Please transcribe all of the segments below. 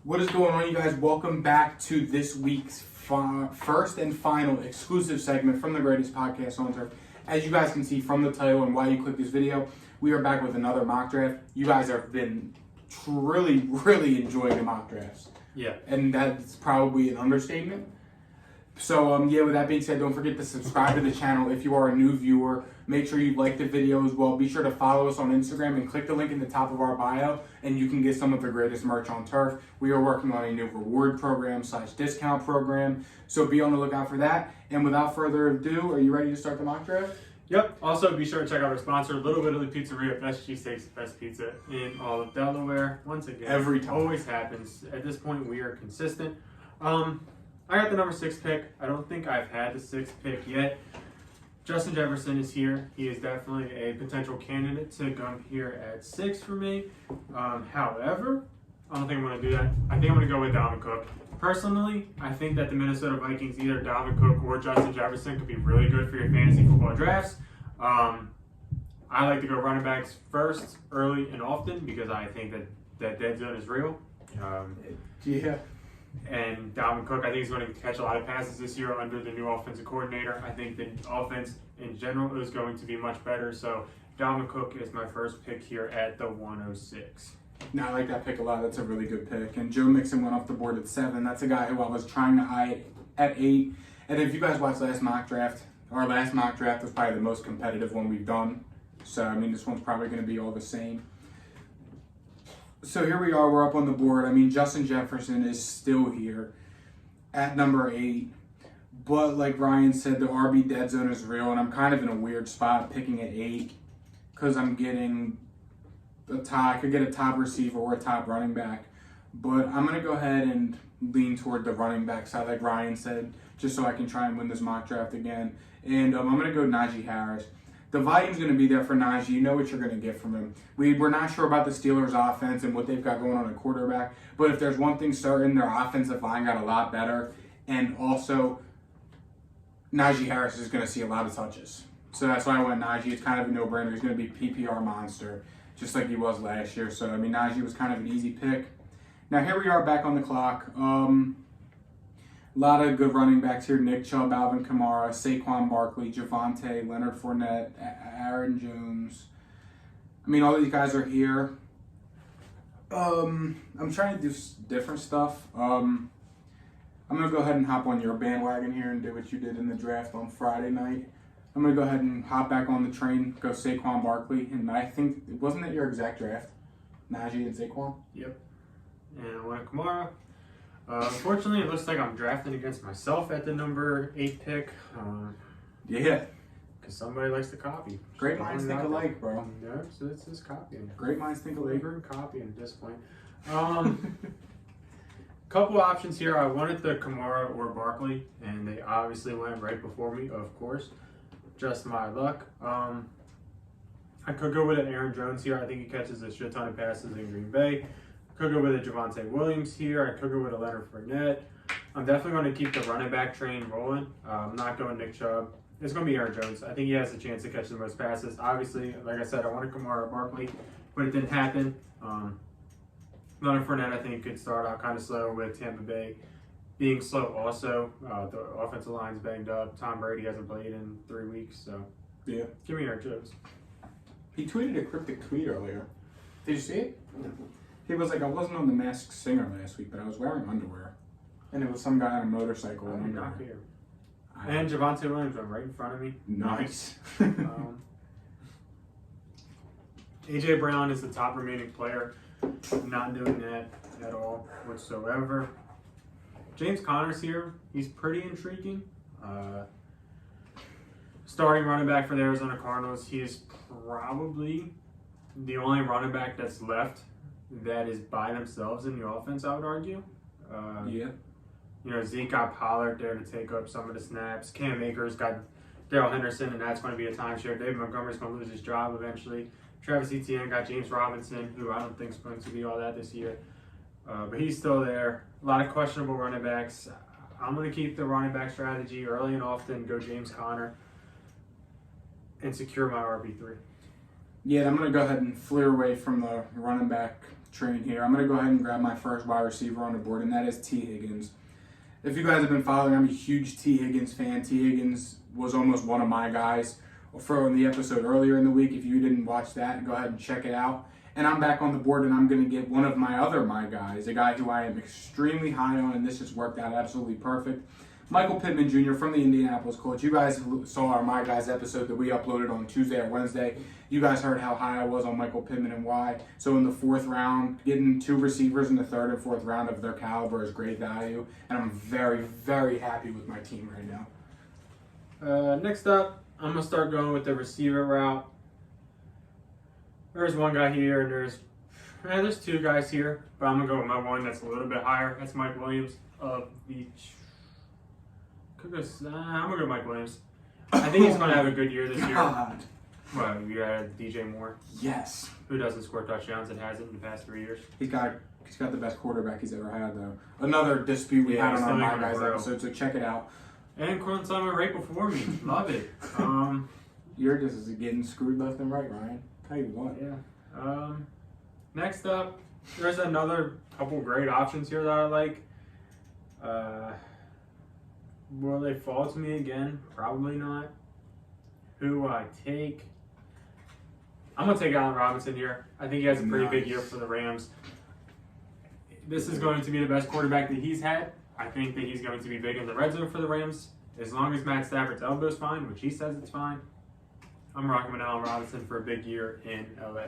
What is going on, you guys? Welcome back to this week's first and final exclusive segment from the greatest podcast on turf. As you guys can see from the title and why you clicked this video, we are back with another mock draft. You guys have been really enjoying the mock drafts. Yeah. And that's probably an understatement. So, with that being said, don't forget to subscribe to the channel if you are a new viewer. Make sure you like the video as well. Be sure to follow us on Instagram and click the link in the top of our bio, and you can get some of the greatest merch on turf. We are working on a new reward program / discount program, so be on the lookout for that. And without further ado, are you ready to start the mock draft? Yep. Also, be sure to check out our sponsor, Little Italy Pizzeria, best cheesesteaks, best pizza in all of Delaware. Once again, Every time. Always happens. At this point, we are consistent. I got the number 6 pick. I don't think I've had the 6th pick yet. Justin Jefferson is here. He is definitely a potential candidate to come here at 6 for me. However, I don't think I'm going to do that. I think I'm going to go with Dalvin Cook. Personally, I think that the Minnesota Vikings, either Dalvin Cook or Justin Jefferson, could be really good for your fantasy football drafts. I like to go running backs first, early and often, because I think that dead zone is real. Yeah. And Dalvin Cook, I think he's going to catch a lot of passes this year under the new offensive coordinator. I think the offense in general is going to be much better. So Dalvin Cook is my first pick here at the 106. No, I like that pick a lot. That's a really good pick. And Joe Mixon went off the board at 7. That's a guy who I was trying to eye at 8. And if you guys watched last mock draft, our last mock draft was probably the most competitive one we've done. So, I mean, this one's probably going to be all the same. So here we are, we're up on the board. I mean, Justin Jefferson is still here at number 8. But like Ryan said, the RB dead zone is real, and I'm kind of in a weird spot picking at 8 because I'm getting I could get a top receiver or a top running back. But I'm going to go ahead and lean toward the running back side, like Ryan said, just so I can try and win this mock draft again. And I'm going to go Najee Harris. The volume's going to be there for Najee. You know what you're going to get from him. We're not sure about the Steelers' offense and what they've got going on at quarterback. But if there's one thing certain, their offensive line got a lot better. And also, Najee Harris is going to see a lot of touches. So that's why I went Najee. It's kind of a no-brainer. He's going to be PPR monster, just like he was last year. So, I mean, Najee was kind of an easy pick. Now, here we are back on the clock. A lot of good running backs here. Nick Chubb, Alvin Kamara, Saquon Barkley, Javonte, Leonard Fournette, Aaron Jones. I mean, all these guys are here. I'm trying to do different stuff. I'm going to go ahead and hop on your bandwagon here and do what you did in the draft on Friday night. I'm going to go ahead and hop back on the train, go Saquon Barkley. And I think, wasn't that your exact draft? Najee and Saquon? Yep. And I went Kamara. Unfortunately, it looks like I'm drafting against myself at the number 8 pick. Yeah. Because somebody likes to copy. Great minds think alike, bro. No, so it's just copying. Great minds think alike. Flagrant copying at this point. Couple options here. I wanted the Kamara or Barkley, and they obviously went right before me, of course. Just my luck. I could go with an Aaron Jones here. I think he catches a shit ton of passes in Green Bay. Could go with a Javonte Williams here. I could go with a Leonard Fournette. I'm definitely going to keep the running back train rolling. I'm not going Nick Chubb. It's going to be Aaron Jones. I think he has a chance to catch the most passes. Obviously, like I said, I wanted Kamara or Barkley, but it didn't happen. Leonard Fournette, I think, could start out kind of slow with Tampa Bay being slow also. The offensive line's banged up. Tom Brady hasn't played in 3 weeks, so yeah. Give me Aaron Jones. He tweeted a cryptic tweet earlier. Did you see it? No. He was like, I wasn't on The Masked Singer last week, but I was wearing underwear. And it was some guy on a motorcycle in underwear. Not here. And Javonte Williams went right in front of me. Nice. AJ Brown is the top remaining player. Not doing that at all whatsoever. James Conner's here. He's pretty intriguing. Starting running back for the Arizona Cardinals. He is probably the only running back that's left that is by themselves in the offense, I would argue. Yeah. You know, Zeke got Pollard there to take up some of the snaps. Cam Akers got Darrell Henderson, and that's going to be a timeshare. David Montgomery's going to lose his job eventually. Travis Etienne got James Robinson, who I don't think is going to be all that this year. But he's still there. A lot of questionable running backs. I'm going to keep the running back strategy early and often, go James Conner, and secure my RB3. Yeah, I'm going to go ahead and flare away from the running back train here. I'm going to go ahead and grab my first wide receiver on the board, and that is T. Higgins. If you guys have been following, I'm a huge T. Higgins fan. T. Higgins was almost one of my guys from the episode earlier in the week. If you didn't watch that, go ahead and check it out. And I'm back on the board, and I'm going to get one of my guys, a guy who I am extremely high on, and this just worked out absolutely perfect. Michael Pittman Jr. from the Indianapolis Colts. You guys saw our My Guys episode that we uploaded on Tuesday or Wednesday. You guys heard how high I was on Michael Pittman and why. So in the 4th round, getting 2 receivers in the 3rd and 4th round of their caliber is great value. And I'm very, very happy with my team right now. Next up, I'm going to start going with the receiver route. There's one guy here, and there's 2 guys here. But I'm going to go with my one that's a little bit higher. That's Mike Williams of the... I'm going to go Mike Williams. I think he's going to have a good year this year. Well, you got DJ Moore. Yes. Who doesn't score touchdowns and hasn't in the past 3 years. He's got the best quarterback he's ever had, though. Another dispute we had on our My Guys episode, so check it out. And Corn Simon right before me. Love it. You're just getting screwed left and right, Ryan. Tell you what. Yeah. Next up, there's another couple great options here that I like. Will they fall to me again? Probably not. Who I take? I'm going to take Allen Robinson here. I think he has a pretty big year for the Rams. This is going to be the best quarterback that he's had. I think that he's going to be big in the red zone for the Rams. As long as Matt Stafford's elbow's fine, which he says it's fine, I'm rocking with Allen Robinson for a big year in LA.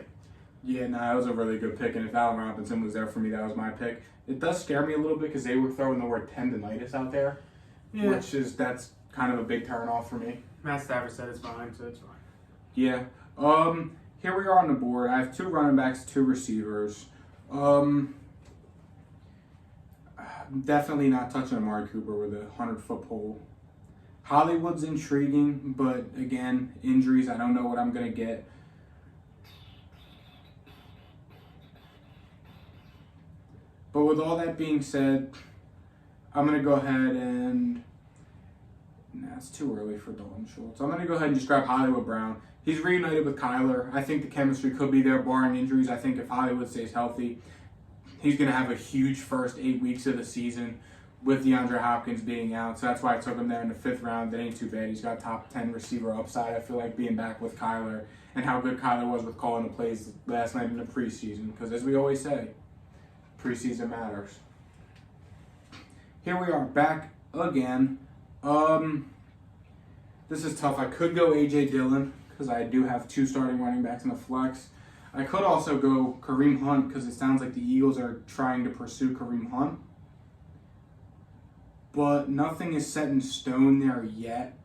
Yeah, that was a really good pick. And if Allen Robinson was there for me, that was my pick. It does scare me a little bit because they were throwing the word tendonitis out there. Yeah. That's kind of a big turn off for me. Matt Stafford said it's fine, so it's fine. Yeah. Here we are on the board. I have 2 running backs, 2 receivers. Definitely not touching Amari Cooper with a 100-foot pole. Hollywood's intriguing, but again, injuries, I don't know what I'm going to get. But with all that being said, I'm going to go ahead and... it's too early for Dalton Schultz. I'm going to go ahead and just grab Hollywood Brown. He's reunited with Kyler. I think the chemistry could be there, barring injuries. I think if Hollywood stays healthy, he's going to have a huge first 8 weeks of the season with DeAndre Hopkins being out. So that's why I took him there in the 5th round. That ain't too bad. He's got top 10 receiver upside. I feel like being back with Kyler and how good Kyler was with calling the plays last night in the preseason. Because as we always say, preseason matters. Here we are back again. This is tough. I could go A.J. Dillon because I do have 2 starting running backs in the flex. I could also go Kareem Hunt because it sounds like the Eagles are trying to pursue Kareem Hunt. But nothing is set in stone there yet.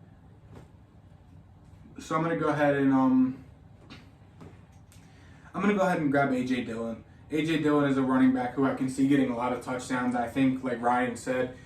So I'm going to go ahead and grab A.J. Dillon. A.J. Dillon is a running back who I can see getting a lot of touchdowns. I think, like Ryan said,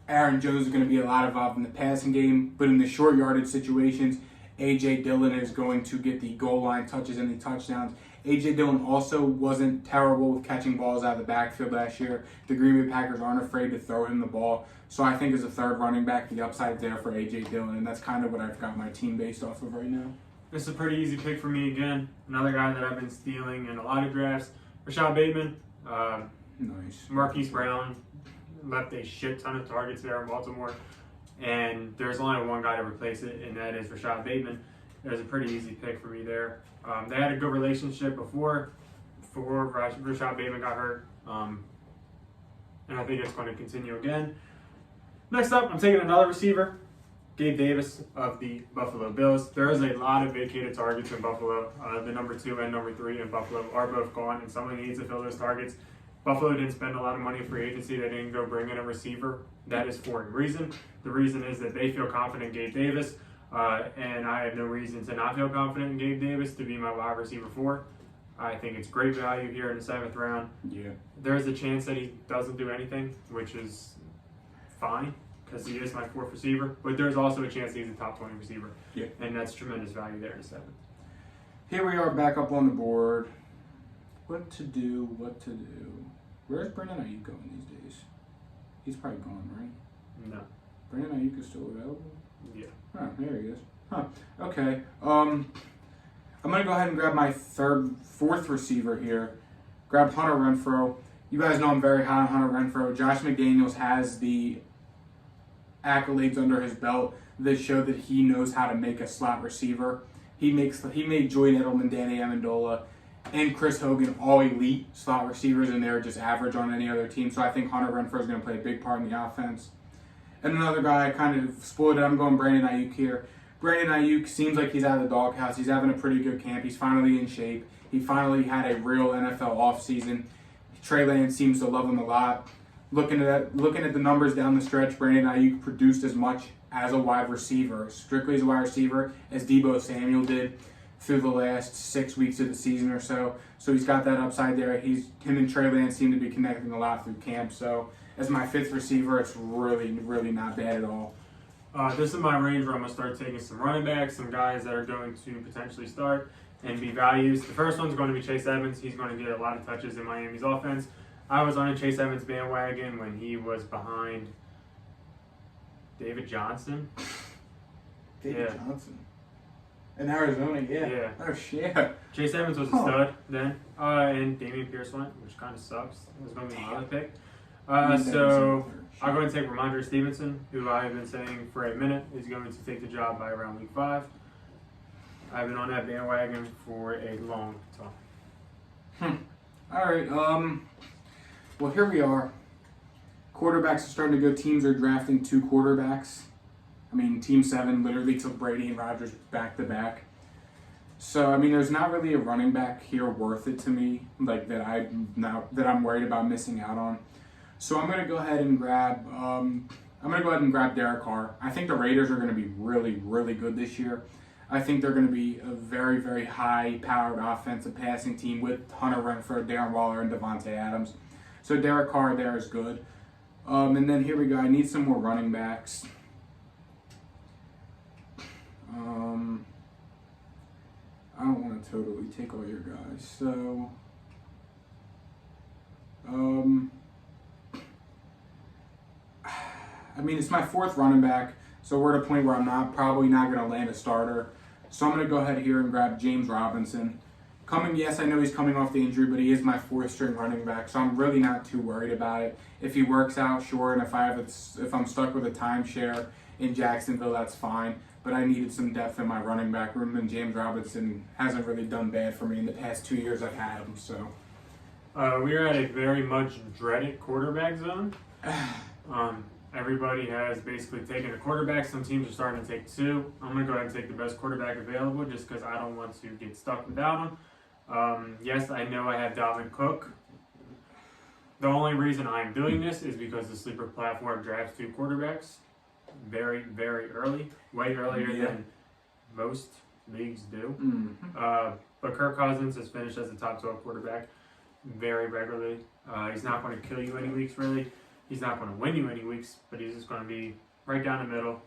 Aaron Jones is going to be a lot involved in the passing game. But in the short yardage situations, A.J. Dillon is going to get the goal line touches and the touchdowns. A.J. Dillon also wasn't terrible with catching balls out of the backfield last year. The Green Bay Packers aren't afraid to throw him the ball. So I think as a 3rd running back, the upside there for A.J. Dillon. And that's kind of what I've got my team based off of right now. This is a pretty easy pick for me again. Another guy that I've been stealing in a lot of drafts. Rashad Bateman. Nice. Marquise Brown left a shit ton of targets there in Baltimore. And there's only one guy to replace it, and that is Rashad Bateman. It was a pretty easy pick for me there. They had a good relationship before Rashad Bateman got hurt. And I think it's going to continue again. Next up, I'm taking another receiver, Gabe Davis of the Buffalo Bills. There is a lot of vacated targets in Buffalo. The number 2 and number 3 in Buffalo are both gone, and someone needs to fill those targets. Buffalo didn't spend a lot of money in free agency. They didn't go bring in a receiver. That is for a reason. The reason is that they feel confident in Gabe Davis, and I have no reason to not feel confident in Gabe Davis to be my wide receiver 4. I think it's great value here in the 7th round. Yeah. There's a chance that he doesn't do anything, which is fine because he is my 4th receiver, but there's also a chance he's a top 20 receiver. Yeah. And that's tremendous value there in the 7th. Here we are back up on the board. What to do? Where's Brandon Ayuk going these days? He's probably gone, right? No. Brandon Ayuk is still available? Yeah. Oh, there he is. Huh. Okay. I'm going to go ahead and grab my 4th receiver here. Grab Hunter Renfrow. You guys know I'm very high on Hunter Renfrow. Josh McDaniels has the accolades under his belt that show that he knows how to make a slot receiver. He made Julian Edelman, Danny Amendola, and Chris Hogan all elite slot receivers, and they're just average on any other team. So I think Hunter Renfrow is going to play a big part in the offense. And another guy, I kind of spoiled it. I'm going Brandon Ayuk here. Brandon Ayuk seems like he's out of the doghouse. He's having a pretty good camp. He's finally in shape. He finally had a real NFL offseason. Trey Lance seems to love him a lot. Looking at the numbers down the stretch, Brandon Ayuk produced as much as a wide receiver, strictly as a wide receiver, as Deebo Samuel did through the last 6 weeks of the season or so. So he's got that upside there. Him and Trey Lance seem to be connecting a lot through camp. So as my 5th receiver, it's really, really not bad at all. This is my range where I'm going to start taking some running backs, some guys that are going to potentially start and be values. The first one's going to be Chase Evans. He's going to get a lot of touches in Miami's offense. I was on a Chase Evans bandwagon when he was behind David Johnson. David Johnson? In Arizona, yeah. Oh, shit. Chase Evans was a stud then. And Damian Pierce went, which kind of sucks. It was going to be another pick. So I'll go ahead and take Ramondre Stevenson, who I've been saying for a minute is going to take the job by around week 5. I've been on that bandwagon for a long time. All right. Well, here we are. Quarterbacks are starting to go. Teams are drafting 2 quarterbacks. I mean, Team 7 literally took Brady and Rodgers back to back. So, I mean, there's not really a running back here worth it to me, like that I'm worried about missing out on. So I'm gonna go ahead and grab Derek Carr. I think the Raiders are gonna be really, really good this year. I think they're gonna be a very, very high-powered offensive passing team with Hunter Renfrow, Darren Waller, and Devontae Adams. So Derek Carr there is good. And then here we go. I need some more running backs. I don't want to totally take all your guys. So, I mean, it's my 4th running back, so we're at a point where I'm probably not going to land a starter. So I'm going to go ahead here and grab James Robinson. Yes, I know he's coming off the injury, but he is my 4th string running back, so I'm really not too worried about it. If he works out, sure, and if I'm stuck with a timeshare in Jacksonville, that's fine. But I needed some depth in my running back room, and James Robinson hasn't really done bad for me in the past 2 years I've had him. So we are at a very much dreaded quarterback zone. Everybody has basically taken a quarterback. Some teams are starting to take 2. I'm going to go ahead and take the best quarterback available just because I don't want to get stuck without him. Yes, I know I have Dalvin Cook. The only reason I'm doing this is because the sleeper platform drafts 2 quarterbacks very, very early, way earlier than most leagues do. But Kirk Cousins has finished as the top 12 quarterback very regularly. He's not going to kill you any weeks, really. He's not going to win you any weeks, but he's just going to be right down the middle,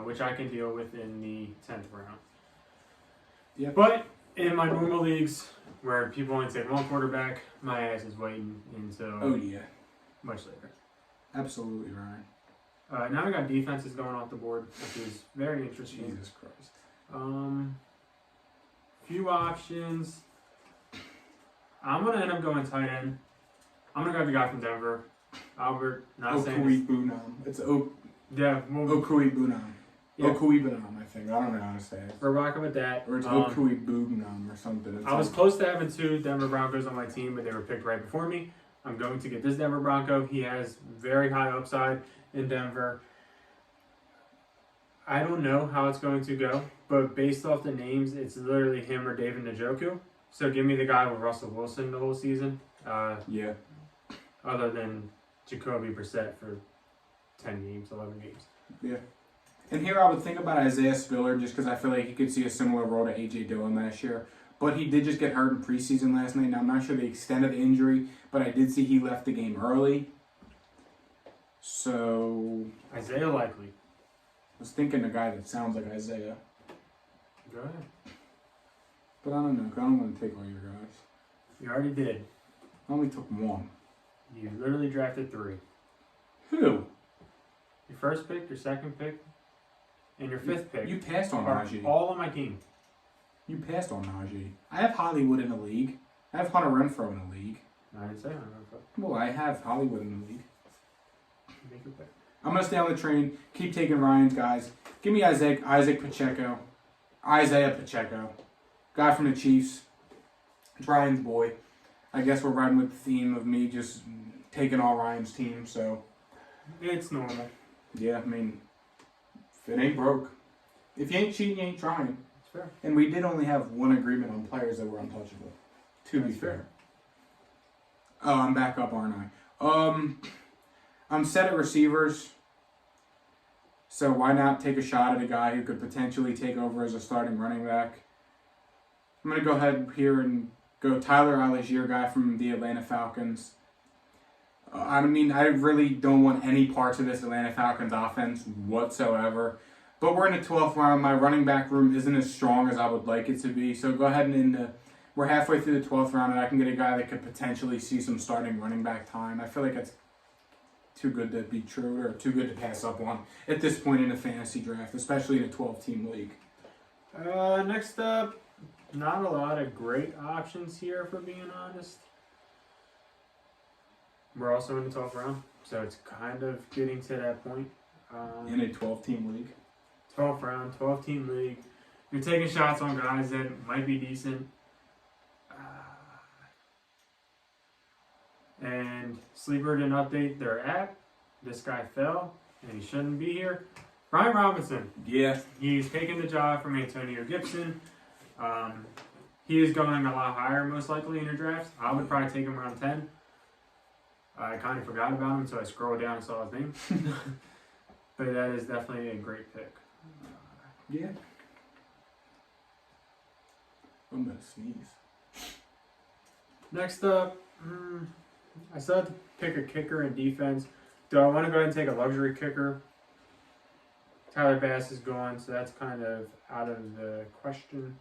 which I can deal with in the 10th round. Yep. But in my normal leagues, where people only take 1 quarterback, my ass is waiting until much later. Absolutely right. Now we got defenses going off the board, which is very interesting. Jesus Christ. Few options. I'm going to end up going tight end. I'm going to grab the guy from Denver. Albert, not saying Okui Bunam. It's Okui Bunam. Yeah. Okui Bunam, I think. I don't know how to say it. We're rocking with that. Or it's Okui Bunam or something. I was close to having 2 Denver Broncos on my team, but they were picked right before me. I'm going to get this Denver Bronco. He has very high upside in Denver. I don't know how it's going to go, but based off the names, it's literally him or David Njoku. So give me the guy with Russell Wilson the whole season. Other than Jacoby Brissett for 10 games, 11 games. Yeah. And here I would think about Isaiah Spiller just because I feel like he could see a similar role to A.J. Dillon last year. But he did just get hurt in preseason last night. Now, I'm not sure the extent of the injury, but I did see he left the game early. So... Isaiah likely. I was thinking a guy that sounds like Isaiah. Go ahead. But I don't know. I don't want to take all your guys. You already did. I only took 1. You literally drafted 3. Who? Your first pick, your second pick, and your 5th pick. You passed on Najee. All on my team. You passed on Najee. I have Hollywood in the league. I have Hunter Renfrow in the league. I didn't say Hunter. Well, I have Hollywood in the league. Make it back. I'm going to stay on the train. Keep taking Ryan's guys. Give me Isaiah Pacheco. Guy from the Chiefs. It's Ryan's boy. I guess we're riding with the theme of me just taking all Ryan's team, so. It's normal. Yeah, I mean, if it ain't broke. If you ain't cheating, you ain't trying. It's fair. And we did only have one agreement on players that were untouchable. To be fair. Oh, I'm back up, aren't I? I'm set at receivers. So why not take a shot at a guy who could potentially take over as a starting running back? I'm going to go ahead here and go Tyler Algier, guy from the Atlanta Falcons. I mean, I really don't want any parts of this Atlanta Falcons offense whatsoever. But we're in the 12th round. My running back room isn't as strong as I would like it to be. So go ahead and we're halfway through the 12th round, and I can get a guy that could potentially see some starting running back time. I feel like it's too good to be true or too good to pass up on at this point in the fantasy draft, especially in a 12-team league. Next up, not a lot of great options here, for being honest. We're also in the 12th round, so it's kind of getting to that point. In a 12-team league. 12th round, 12-team league. You're taking shots on guys that might be decent. And Sleeper didn't update their app. This guy fell, and he shouldn't be here. Brian Robinson. Yeah. He's taking the job from Antonio Gibson. He is going a lot higher, most likely, in your drafts. I would probably take him around 10. I kind of forgot about him, so I scrolled down and saw his name. But that is definitely a great pick. Yeah. I'm going to sneeze. Next up, I still have to pick a kicker in defense. Do I want to go ahead and take a luxury kicker? Tyler Bass is gone, so that's kind of out of the question.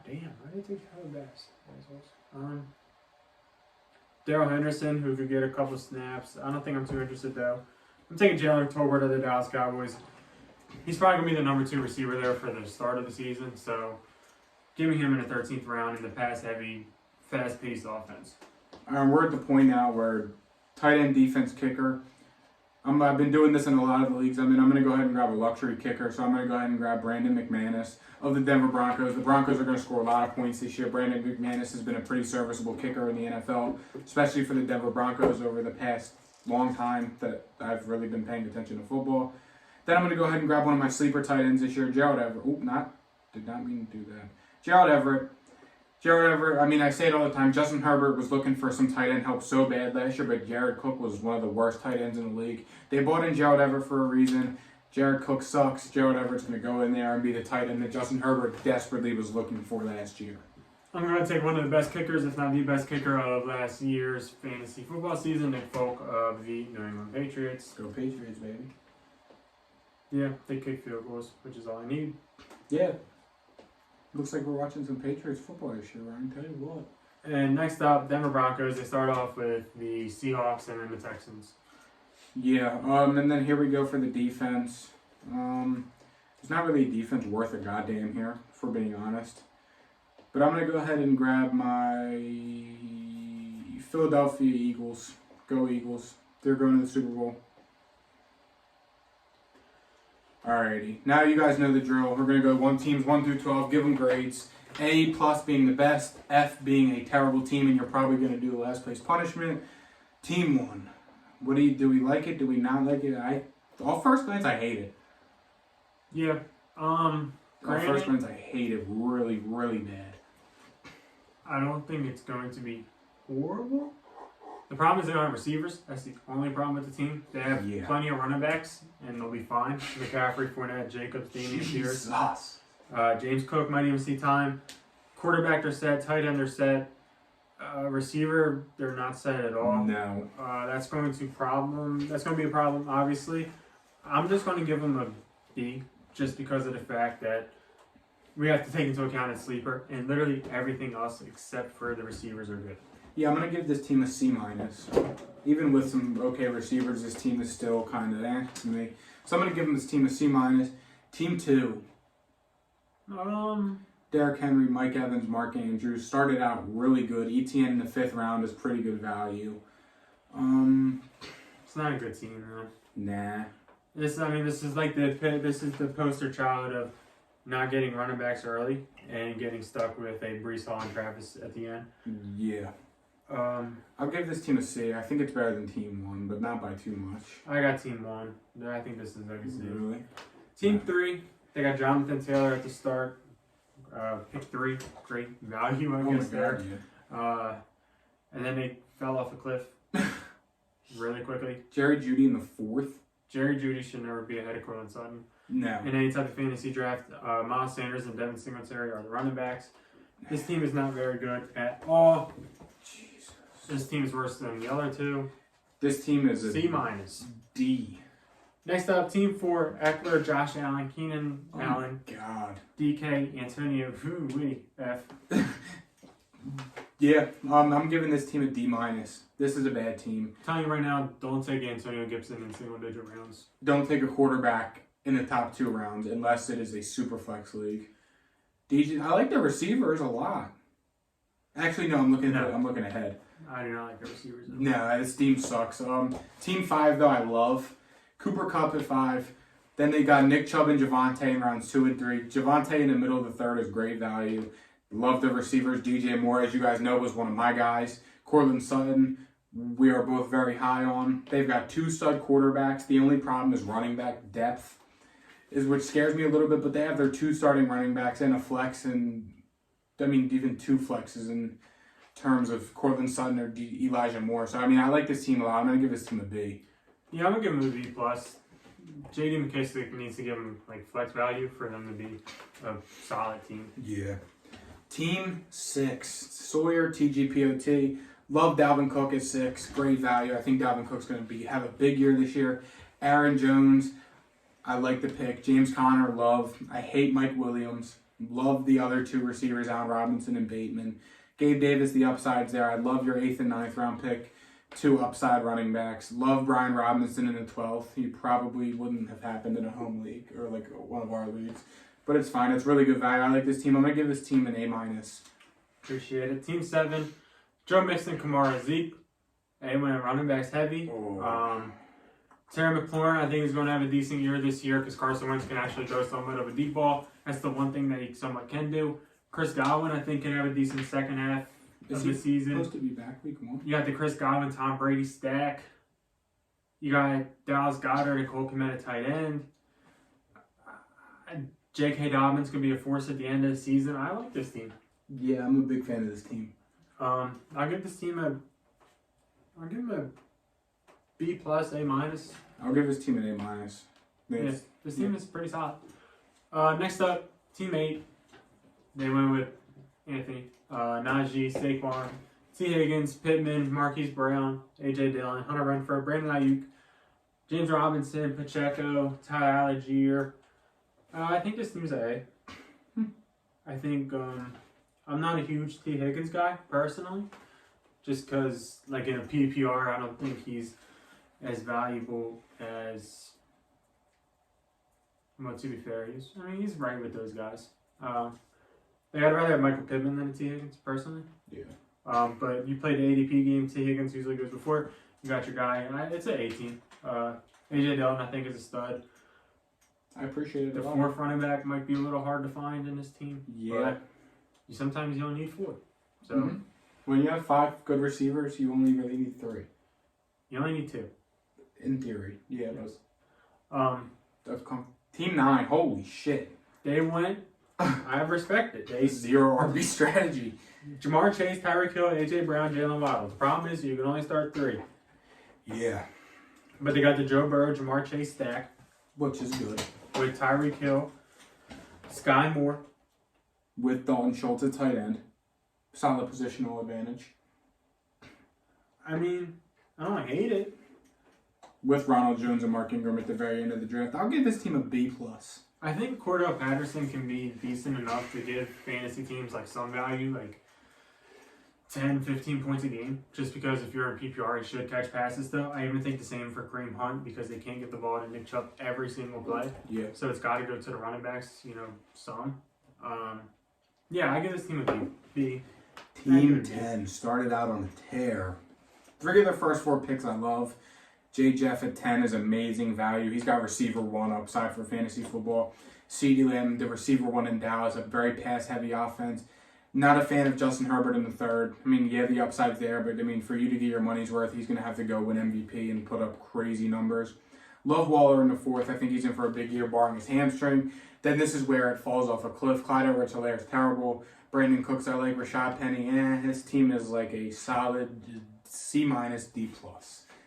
Damn, why did I take Tyler Bass? Darrell Henderson, who could get a couple snaps. I don't think I'm too interested, though. I'm taking Jalen Tolbert of the Dallas Cowboys. He's probably going to be the number 2 receiver there for the start of the season, so give me him in the 13th round in the pass-heavy, fast-paced offense. We're at the point now where tight end, defense, kicker. I've been doing this in a lot of the leagues. I'm going to go ahead and grab a luxury kicker. So I'm going to go ahead and grab Brandon McManus of the Denver Broncos. The Broncos are going to score a lot of points this year. Brandon McManus has been a pretty serviceable kicker in the NFL, especially for the Denver Broncos over the past long time that I've really been paying attention to football. Then I'm going to go ahead and grab one of my sleeper tight ends this year, Gerald Everett. Did not mean to do that. Gerald Everett, I mean, I say it all the time. Justin Herbert was looking for some tight end help so bad last year, but Jared Cook was one of the worst tight ends in the league. They bought in Gerald Everett for a reason. Jared Cook sucks. Gerald Everett's going to go in there and be the tight end that Justin Herbert desperately was looking for last year. I'm going to take one of the best kickers, if not the best kicker of last year's fantasy football season, Nick Folk of the New England Patriots. Go Patriots, baby. Yeah, they kick field goals, which is all I need. Yeah. Looks like we're watching some Patriots football this year, Ryan. Tell you what. And next up, Denver Broncos. They start off with the Seahawks and then the Texans. Yeah, and then here we go for the defense. There's not really a defense worth a goddamn here, for being honest. But I'm going to go ahead and grab my Philadelphia Eagles. Go Eagles. They're going to the Super Bowl. Alrighty, now you guys know the drill. We're going to go teams 1 through 12, give them grades. A plus being the best, F being a terrible team, and you're probably going to do the last place punishment. Team 1. Do we like it? Do we not like it? Off first glance, I hate it. Yeah. Off first glance, I hate it really, really bad. I don't think it's going to be horrible. The problem is they don't have receivers. That's the only problem with the team. They have plenty of running backs, and they'll be fine. McCaffrey, Fournette, Jacobs, Damian Pierce. James Cook might even see time. Quarterback, they're set. Tight end, they're set. Receiver, they're not set at all. No. That's going to be a problem, obviously. I'm just going to give them a B, just because of the fact that we have to take into account a sleeper, and literally everything else except for the receivers are good. Yeah, I'm going to give this team a C-. Even with some okay receivers, this team is still kind of to me. So I'm going to give this team a C-. Team 2. Derrick Henry, Mike Evans, Mark Andrews started out really good. ETN in the 5th round is pretty good value. It's not a good team, though. Nah. This is like the poster child of not getting running backs early and getting stuck with a Breece Hall and Travis at the end. Yeah. I'll give this team a C. I think it's better than Team 1, but not by too much. I got Team 1. I think this is like a C. Really? Team 3, they got Jonathan Taylor at the start. Pick 3, great value, I guess, there. Yeah. And then they fell off a cliff really quickly. Jerry Jeudy in the 4th? Jerry Jeudy should never be ahead of Cortland Sutton. No. In any type of fantasy draft, Miles Sanders and Devin Singletary are the running backs. This team is not very good at all. Jesus. This team is worse than the other two. This team is a C minus. D. Next up, Team 4, Eckler, Josh Allen, Keenan Allen, God. DK, Antonio, F. Yeah, I'm giving this team a D minus. This is a bad team. I'm telling you right now, don't take Antonio Gibson in single-digit rounds. Don't take a quarterback in the top 2 rounds unless it is a super flex league. I like the receivers a lot. Actually, no, I'm looking ahead. I do not like the receivers. No, this team sucks. Team 5 though I love. Cooper Kupp at 5. Then they got Nick Chubb and Javonte in rounds 2 and 3. Javonte in the middle of the 3rd is great value. Love the receivers. DJ Moore, as you guys know, was one of my guys. Cortland Sutton, we are both very high on. They've got 2 stud quarterbacks. The only problem is running back depth, which scares me a little bit. But they have their 2 starting running backs and a flex, and even 2 flexes in terms of Cortland Sutton or Elijah Moore. So I like this team a lot. I'm gonna give this team a B. Yeah, I'm gonna give him a B plus. J.D. McKissick needs to give him flex value for them to be a solid team. Yeah. Team 6, Sawyer, TGPOT. Love Dalvin Cook at 6. Great value. I think Dalvin Cook's going to have a big year this year. Aaron Jones, I like the pick. James Conner, love. I hate Mike Williams. Love the other 2 receivers, Allen Robinson and Bateman. Gabe Davis, the upsides there. I love your 8th and 9th round pick. 2 upside running backs. Love Brian Robinson in the 12th. He probably wouldn't have happened in a home league or one of our leagues. But it's fine. It's really good value. I like this team. I'm going to give this team an A minus. Appreciate it. Team 7, Joe Mixon, Kamara, Zeke. They went running backs heavy. Oh. Terry McLaurin, I think he's going to have a decent year this year because Carson Wentz can actually throw somewhat of a deep ball. That's the one thing that he somewhat can do. Chris Godwin, I think, can have a decent second half of the season. Supposed to be back week 1? You got the Chris Godwin, Tom Brady stack. You got Dallas Goedert and Cole Kmet at tight end. J.K. Dobbins could be a force at the end of the season. I like this team. Yeah, I'm a big fan of this team. I'll give this team I'll give him a B plus, A minus. I'll give this team an A minus. Yeah, this team is pretty solid. Next up, Team 8. They went with Anthony, Najee, Saquon, T. Higgins, Pittman, Marquise Brown, A.J. Dillon, Hunter Renfrow, Brandon Ayuk, James Robinson, Pacheco, Ty Algier. I think this team's A. I think I'm not a huge T. Higgins guy, personally. Just because, in a PPR, I don't think he's as valuable as... Well, to be fair, he's right with those guys. I'd rather have Michael Pittman than T. Higgins, personally. Yeah. But you played the ADP game, T. Higgins usually goes before. You got your guy, and it's an 18. A.J. Dillon, I think, is a stud. I appreciate it. The 4th running back might be a little hard to find in this team. Yeah. But sometimes you don't need 4. So when you have 5 good receivers, you only really need 3. You only need 2. In theory. Yeah. Yes. Team 9, holy shit. They went, I respect it. They 0 RB strategy. Jamar Chase, Tyreek Hill, A.J. Brown, Jalen Waddle. The problem is you can only start 3. Yeah. But they got the Joe Burrow, Jamar Chase stack. Which is good. With Tyreek Hill, Sky Moore. With Dalton Schultz at tight end. Solid positional advantage. I don't hate it. With Ronald Jones and Mark Ingram at the very end of the draft. I'll give this team a B+. I think Cordell Patterson can be decent enough to give fantasy teams some value, 10, 15 points a game. Just because if you're in PPR, he should catch passes though. I even think the same for Kareem Hunt because they can't get the ball to Nick Chubb every single play. Yeah. So it's got to go to the running backs, some. Yeah, I give this team a B. B. Team 10 started out on a tear. 3 of their first 4 picks I love. J. Jeff at 10 is amazing value. He's got receiver 1 upside for fantasy football. CeeDee Lamb, the receiver 1 in Dallas, a very pass-heavy offense. Not a fan of Justin Herbert in the 3rd. I mean, yeah, the upside's there, but I mean, for you to get your money's worth, he's going to have to go win MVP and put up crazy numbers. Love Waller in the 4th. I think he's in for a big year, barring his hamstring. Then this is where it falls off a cliff. Clyde Edwards-Helaire is terrible. Brandon Cooks, I like. Rashad Penny, his team is like a solid C-, D+.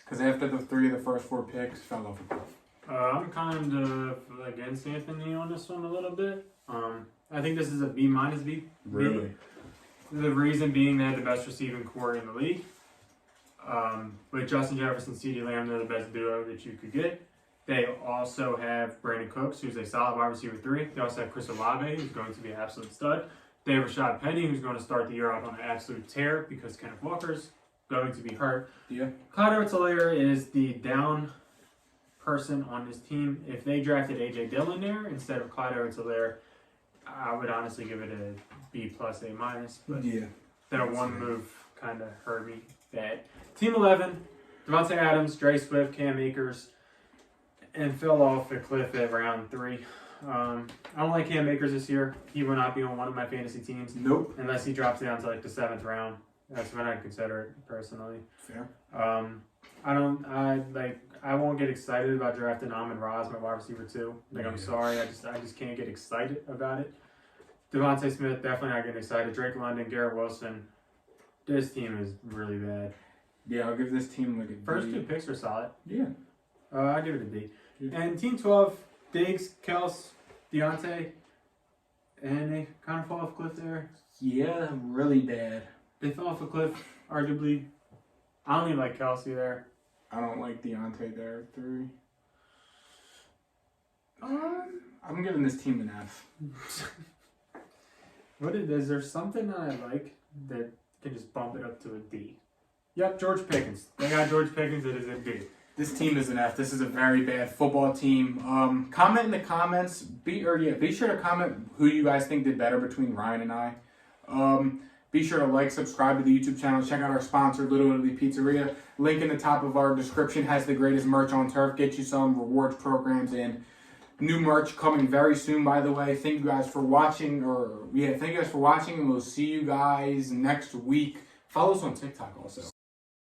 Because after the 3 of the first 4 picks, fell off a cliff. I'm kind of against Anthony on this one a little bit. I think this is a B-, B. Really? The reason being they had the best receiving core in the league. With Justin Jefferson, CeeDee Lamb, they're the best duo that you could get. They also have Brandon Cooks, who's a solid wide receiver 3. They also have Chris Olave, who's going to be an absolute stud. They have Rashad Penny, who's going to start the year out on an absolute tear because Kenneth Walker's going to be hurt. Yeah. Clyde Edwards-Helaire is the down person on this team. If they drafted A.J. Dillon there instead of Clyde Edwards-Helaire, I would honestly give it a B+, A-. But Yeah. that one move kind of hurt me bad. Team 11, Devontae Adams, Dre Swift, Cam Akers, and fell off a cliff at round 3. I don't like Cam Akers this year. He will not be on one of my fantasy teams. Nope. Unless he drops down to like the 7th round. That's when I'd consider it personally. Fair. I won't get excited about drafting Amon-Ra as my wide receiver 2. I'm sorry, I just can't get excited about it. Devontae Smith, definitely not getting excited. Drake London, Garrett Wilson. This team is really bad. Yeah, I'll give this team like a First D. 2 picks are solid. Yeah. I'll give it a D. Yeah. And team 12, Diggs, Kels, Deontay, and they kind of fall off a cliff there. Yeah, really bad. They fell off a cliff, arguably. I don't even like Kelsey there. I don't like Deontay there at 3. I'm giving this team an F. Is there something that I like that can just bump it up to a D? Yep, George Pickens. They got George Pickens. It is a D. This team is an F. This is a very bad football team. Comment in the comments. Be sure to comment who you guys think did better between Ryan and I. Be sure to like, subscribe to the YouTube channel. Check out our sponsor, Little Italy Pizzeria. Link in the top of our description has the greatest merch on turf. Get you some rewards programs and new merch coming very soon, by the way. Thank you guys for watching. And we'll see you guys next week. Follow us on TikTok also.